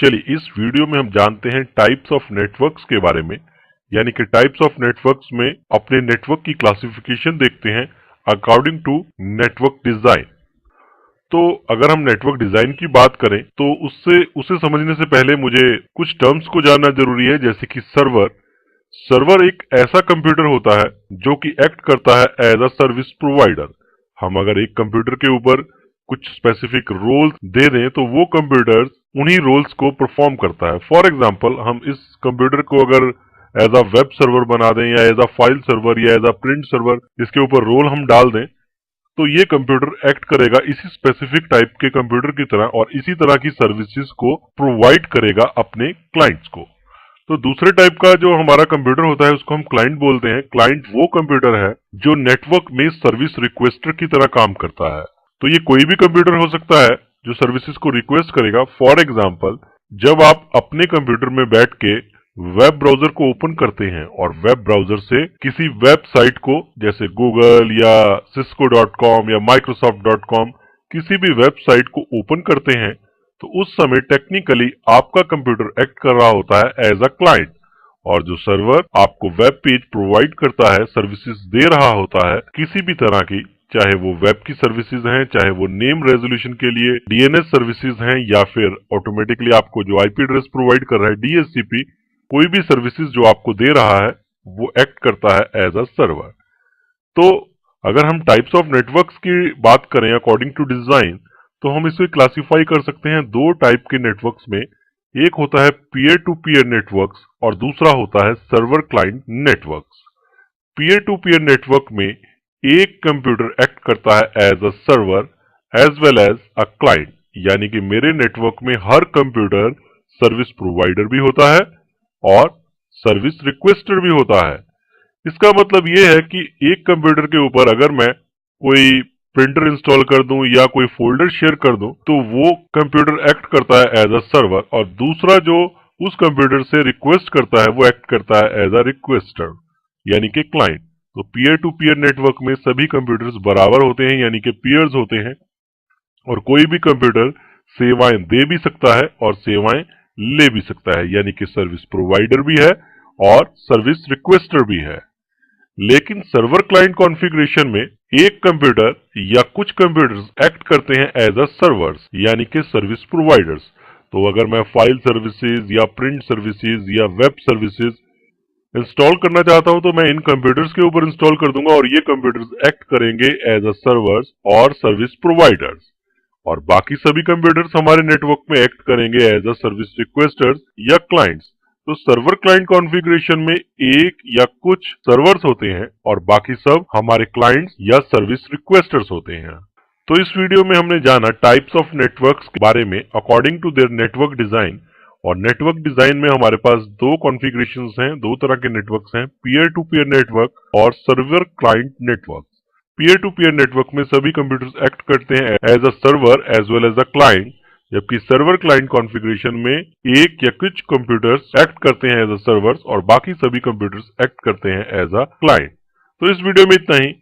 चलिए इस वीडियो में हम जानते हैं टाइप्स ऑफ नेटवर्क्स के बारे में, यानी कि टाइप्स ऑफ नेटवर्क्स में अपने नेटवर्क की क्लासिफिकेशन देखते हैं अकॉर्डिंग टू नेटवर्क डिजाइन। तो अगर हम नेटवर्क डिजाइन की बात करें तो उसे समझने से पहले मुझे कुछ टर्म्स को जानना जरूरी है, जैसे कि सर्वर। सर्वर एक ऐसा कंप्यूटर होता है जो कि एक्ट करता है एज अ सर्विस प्रोवाइडर। हम अगर एक कंप्यूटर के ऊपर कुछ स्पेसिफिक रोल्स दे दें तो वो कंप्यूटर उन्हीं रोल्स को परफॉर्म करता है। फॉर एग्जांपल, हम इस कंप्यूटर को अगर एज अ वेब सर्वर बना दें या एज अ फाइल सर्वर या एज अ प्रिंट सर्वर, इसके ऊपर रोल हम डाल दें, तो ये कंप्यूटर एक्ट करेगा इसी स्पेसिफिक टाइप के कंप्यूटर की तरह और इसी तरह की सर्विसेज को प्रोवाइड करेगा अपने क्लाइंट्स को। तो दूसरे टाइप का जो हमारा कंप्यूटर होता है उसको हम क्लाइंट बोलते हैं। क्लाइंट वो कंप्यूटर है जो नेटवर्क में सर्विस रिक्वेस्टर की तरह काम करता है। तो ये कोई भी कंप्यूटर हो सकता है जो सर्विसेज को रिक्वेस्ट करेगा। फॉर एग्जांपल, जब आप अपने कंप्यूटर में बैठ के वेब ब्राउजर को ओपन करते हैं और वेब ब्राउजर से किसी वेबसाइट को, जैसे गूगल या cisco.com या microsoft.com, किसी भी वेबसाइट को ओपन करते हैं, तो उस समय टेक्निकली आपका कंप्यूटर एक्ट कर रहा होता है एज अ क्लाइंट, और जो सर्वर आपको वेब पेज प्रोवाइड करता है, सर्विसेज दे रहा होता है किसी भी तरह की, चाहे वो वेब की सर्विसेज हैं, चाहे वो नेम रेजोल्यूशन के लिए डीएनएस सर्विसेज हैं, या फिर ऑटोमेटिकली आपको जो आईपी एड्रेस प्रोवाइड कर रहा है डीएचसीपी, कोई भी सर्विसेज जो आपको दे रहा है वो एक्ट करता है एज अ सर्वर। तो अगर हम टाइप्स ऑफ नेटवर्क्स की बात करें अकॉर्डिंग टू डिजाइन, तो हम इसे क्लासिफाई कर सकते हैं दो टाइप के नेटवर्क्स में। एक होता है पीयर टू पीयर नेटवर्क्स और दूसरा होता है server client networks. Peer to peer network में एक कंप्यूटर एक्ट करता है as a server as well as a client, यानी कि मेरे नेटवर्क में हर कंप्यूटर सर्विस प्रोवाइडर भी होता है और सर्विस रिक्वेस्टर भी होता है। इसका मतलब यह है कि एक कंप्यूटर के ऊपर अगर मैं कोई प्रिंटर इंस्टॉल कर दूं या कोई फोल्डर शेयर कर दूं, तो वो कंप्यूटर एक्ट करता है एज अ सर्वर, और दूसरा जो उस कंप्यूटर से रिक्वेस्ट करता है वो एक्ट करता है एज अ रिक्वेस्टर, यानी कि क्लाइंट। तो पीयर टू पीयर नेटवर्क में सभी कंप्यूटर्स बराबर होते हैं, यानी कि पीयर्स होते हैं, और कोई भी कंप्यूटर सेवाएं दे भी सकता है और सेवाएं ले भी सकता है, यानी कि सर्विस प्रोवाइडर भी है और सर्विस रिक्वेस्टर भी है। लेकिन सर्वर क्लाइंट कॉन्फ़िगरेशन में एक कंप्यूटर या कुछ कंप्यूटर्स एक्ट करते हैं एज अ सर्वर्स, यानी कि सर्विस प्रोवाइडर्स। तो अगर मैं फाइल सर्विसेज या प्रिंट सर्विसेज या वेब सर्विसेज इंस्टॉल करना चाहता हूं, तो मैं इन कंप्यूटर्स के ऊपर इंस्टॉल कर दूंगा और ये कंप्यूटर्स एक्ट करेंगे एज अ सर्वर्स और सर्विस प्रोवाइडर्स, और बाकी सभी कंप्यूटर्स हमारे नेटवर्क में एक्ट करेंगे एज अ सर्विस रिक्वेस्टर्स या क्लाइंट्स। तो सर्वर क्लाइंट कॉन्फ़िगरेशन में एक या कुछ सर्वर्स होते हैं और बाकी सब हमारे क्लाइंट्स या सर्विस रिक्वेस्टर्स होते हैं। तो इस वीडियो में हमने जाना टाइप्स ऑफ नेटवर्क्स के बारे में according to their network design. और नेटवर्क डिजाइन में हमारे पास दो कॉन्फ़िगरेशंस हैं, दो तरह के नेटवर्क्स हैं, पीयर टू पीयर नेटवर्क और server client network. Peer to peer network में सभी कंप्यूटर्स एक्ट करते हैं as a server as well as a client, जबकि सर्वर क्लाइंट कॉन्फ़िगरेशन में एक या कुछ कंप्यूटर्स एक्ट करते हैं एज अ सर्वर्स और बाकी सभी कंप्यूटर्स एक्ट करते हैं एज अ क्लाइंट। तो इस वीडियो में इतना ही।